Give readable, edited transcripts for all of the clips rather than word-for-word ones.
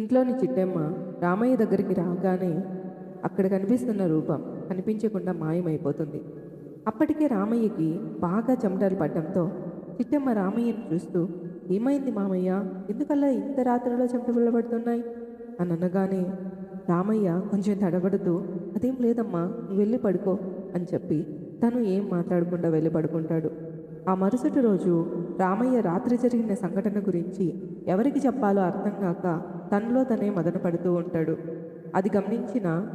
ఇంట్లోని చిట్టెమ్మ రామయ్య దగ్గరికి రాగానే అక్కడ కనిపిస్తున్న రూపం కనిపించకుండా మాయమైపోతుంది. అప్పటికే రామయ్యకి బాగా చెమటలు పడడంతో చిట్టెమ్మ రామయ్యను చూస్తూ, "ఏమైంది మామయ్య? ఎందుకల్లా ఇంత రాత్రిలో చెమటలు పడుతున్నాయి?" అని అనగానే రామయ్య కొంచెం తడబడుతూ, "అదేం లేదమ్మా, నువ్వు వెళ్ళి పడుకో" అని చెప్పి తను ఏం మాట్లాడకుండా వెళ్ళి పడుకుంటాడు. ఆ మరుసటి రోజు రామయ్య రాత్రి జరిగిన సంఘటన గురించి ఎవరికి చెప్పాలో అర్థం కాక తనలో తనే మదన పడుతూ ఉంటాడు. అది గమనించిన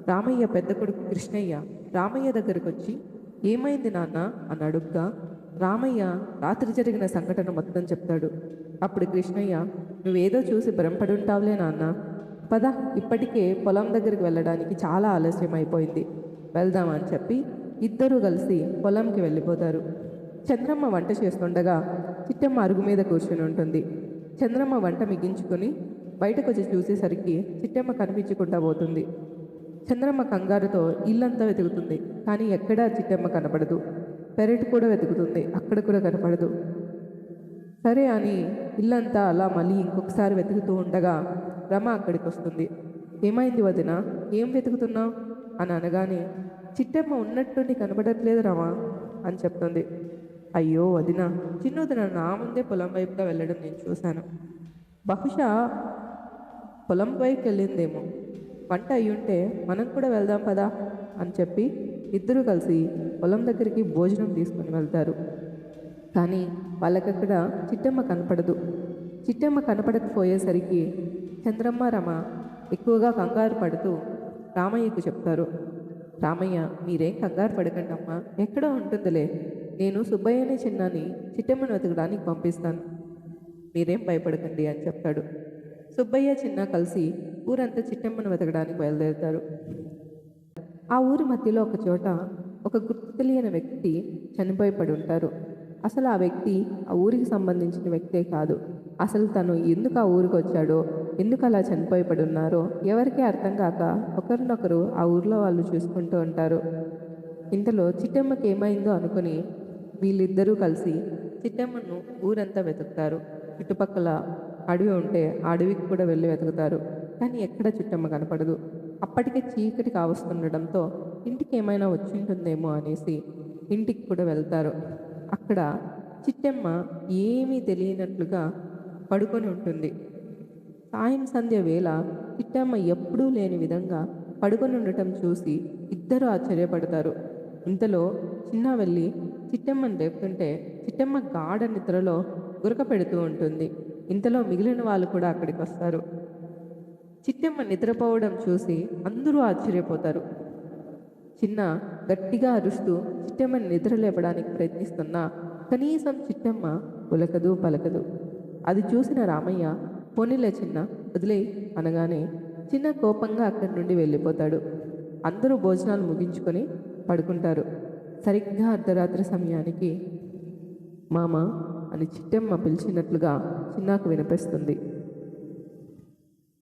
రామయ్య పెద్ద కొడుకు కృష్ణయ్య రామయ్య దగ్గరకు వచ్చి, "ఏమైంది నాన్న?" అని అడుగ్గా రామయ్య రాత్రి జరిగిన సంఘటన మొత్తం చెప్తాడు. అప్పుడు కృష్ణయ్య, "నువ్వేదో చూసి భ్రమపడుంటావులే నాన్న. పద, ఇప్పటికే పొలం దగ్గరికి వెళ్ళడానికి చాలా ఆలస్యం అయిపోయింది, వెళ్దామని చెప్పి ఇద్దరూ కలిసి పొలంకి వెళ్ళిపోతారు. చంద్రమ్మ వంట చేస్తుండగా చిట్టమ్మ అరుగు మీద కూర్చుని ఉంటుంది. చంద్రమ్మ వంట మిగించుకొని బయటకు వచ్చి చూసేసరికి చిట్టమ్మ కనిపించకుండా పోతుంది. చంద్రమ్మ కంగారుతో ఇల్లంతా వెతుకుతుంది, కానీ ఎక్కడా చిట్టమ్మ కనపడదు. పెరటి కూడా వెతుకుతుంది, అక్కడ కూడా కనపడదు. సరే అని ఇల్లంతా అలా మళ్ళీ ఇంకొకసారి వెతుకుతూ ఉండగా రమ అక్కడికి వస్తుంది. "ఏమైంది వదిన, ఏం వెతుకుతున్నావు?" అని అనగానే, "చిట్టమ్మ ఉన్నట్టుండి కనపడట్లేదు రమ" అని చెప్తుంది. "అయ్యో వదిన, చిన్నొదిన నా ముందే పొలం వైపుగా వెళ్ళడం నేను చూశాను. బహుశా పొలం వైపుకి వెళ్ళిందేమో. వంట అయ్యుంటే మనం కూడా వెళ్దాం పదా" అని చెప్పి ఇద్దరూ కలిసి పొలం దగ్గరికి భోజనం తీసుకొని వెళ్తారు. కానీ వాళ్ళకక్కడ చిట్టమ్మ కనపడదు. చిట్టమ్మ కనపడకపోయేసరికి చంద్రమ్మ రమ ఎక్కువగా కంగారు పడుతూ రామయ్యకు చెప్తారు. "రామయ్య, మీరేం కంగారు పడకండి అమ్మా, ఎక్కడో ఉంటుందిలే. నేను సుబ్బయ్యని చిన్నాని చిట్టమ్మను వెతకడానికి పంపిస్తాను, మీరేం భయపడకండి" అని చెప్తాడు. సుబ్బయ్య చిన్న కలిసి ఊరంతా చిట్టమ్మను వెతకడానికి బయలుదేరుతారు. ఆ ఊరి మధ్యలో ఒక చోట ఒక గుర్తు తెలియని వ్యక్తి చనిపోయి పడి ఉంటారు. అసలు ఆ వ్యక్తి ఆ ఊరికి సంబంధించిన వ్యక్తే కాదు. అసలు తను ఎందుకు ఆ ఊరికి వచ్చాడో, ఎందుకు అలా చనిపోయి పడి ఉన్నారో ఎవరికీ అర్థం కాక ఒకరినొకరు ఆ ఊర్లో వాళ్ళు చూసుకుంటూ ఉంటారు. ఇంతలో చిట్టమ్మకి ఏమైందో అనుకుని వీళ్ళిద్దరూ కలిసి చిట్టమ్మను ఊరంతా వెతుకుతారు. చుట్టుపక్కల అడవి ఉంటే ఆ అడవికి కూడా వెళ్ళి వెతుకుతారు, కానీ ఎక్కడ చిట్టమ్మ కనపడదు. అప్పటికే చీకటి కావస్తుండడంతో ఇంటికి ఏమైనా వచ్చి ఉంటుందేమో అనేసి ఇంటికి కూడా వెళ్తారు. అక్కడ చిట్టమ్మ ఏమీ తెలియనట్లుగా పడుకొని ఉంటుంది. సాయం సంధ్య వేళ చిట్టమ్మ ఎప్పుడూ లేని విధంగా పడుకొని ఉండటం చూసి ఇద్దరు ఆశ్చర్యపడతారు. ఇంతలో చిన్న వెళ్ళి చిట్టమ్మని లేపుతుంటే చిట్టమ్మ గాఢ నిద్రలో గురక పెడుతూ ఉంటుంది. ఇంతలో మిగిలిన వాళ్ళు కూడా అక్కడికి వస్తారు. చిట్టమ్మ నిద్రపోవడం చూసి అందరూ ఆశ్చర్యపోతారు. చిన్న గట్టిగా అరుస్తూ చిట్టమ్మని నిద్ర లేపడానికి ప్రయత్నిస్తున్నా కనీసం చిట్టమ్మ ఉలకదు పలకదు. అది చూసిన రామయ్య, "పోనీలే చిన్న, వదిలే" అనగానే చిన్న కోపంగా అక్కడి నుండి వెళ్ళిపోతాడు. అందరూ భోజనాలు ముగించుకొని పడుకుంటారు. సరిగ్గా అర్ధరాత్రి సమయానికి "మామ" అని చిట్టమ్మ పిలిచినట్లుగా చిన్నాకు వినిపిస్తుంది.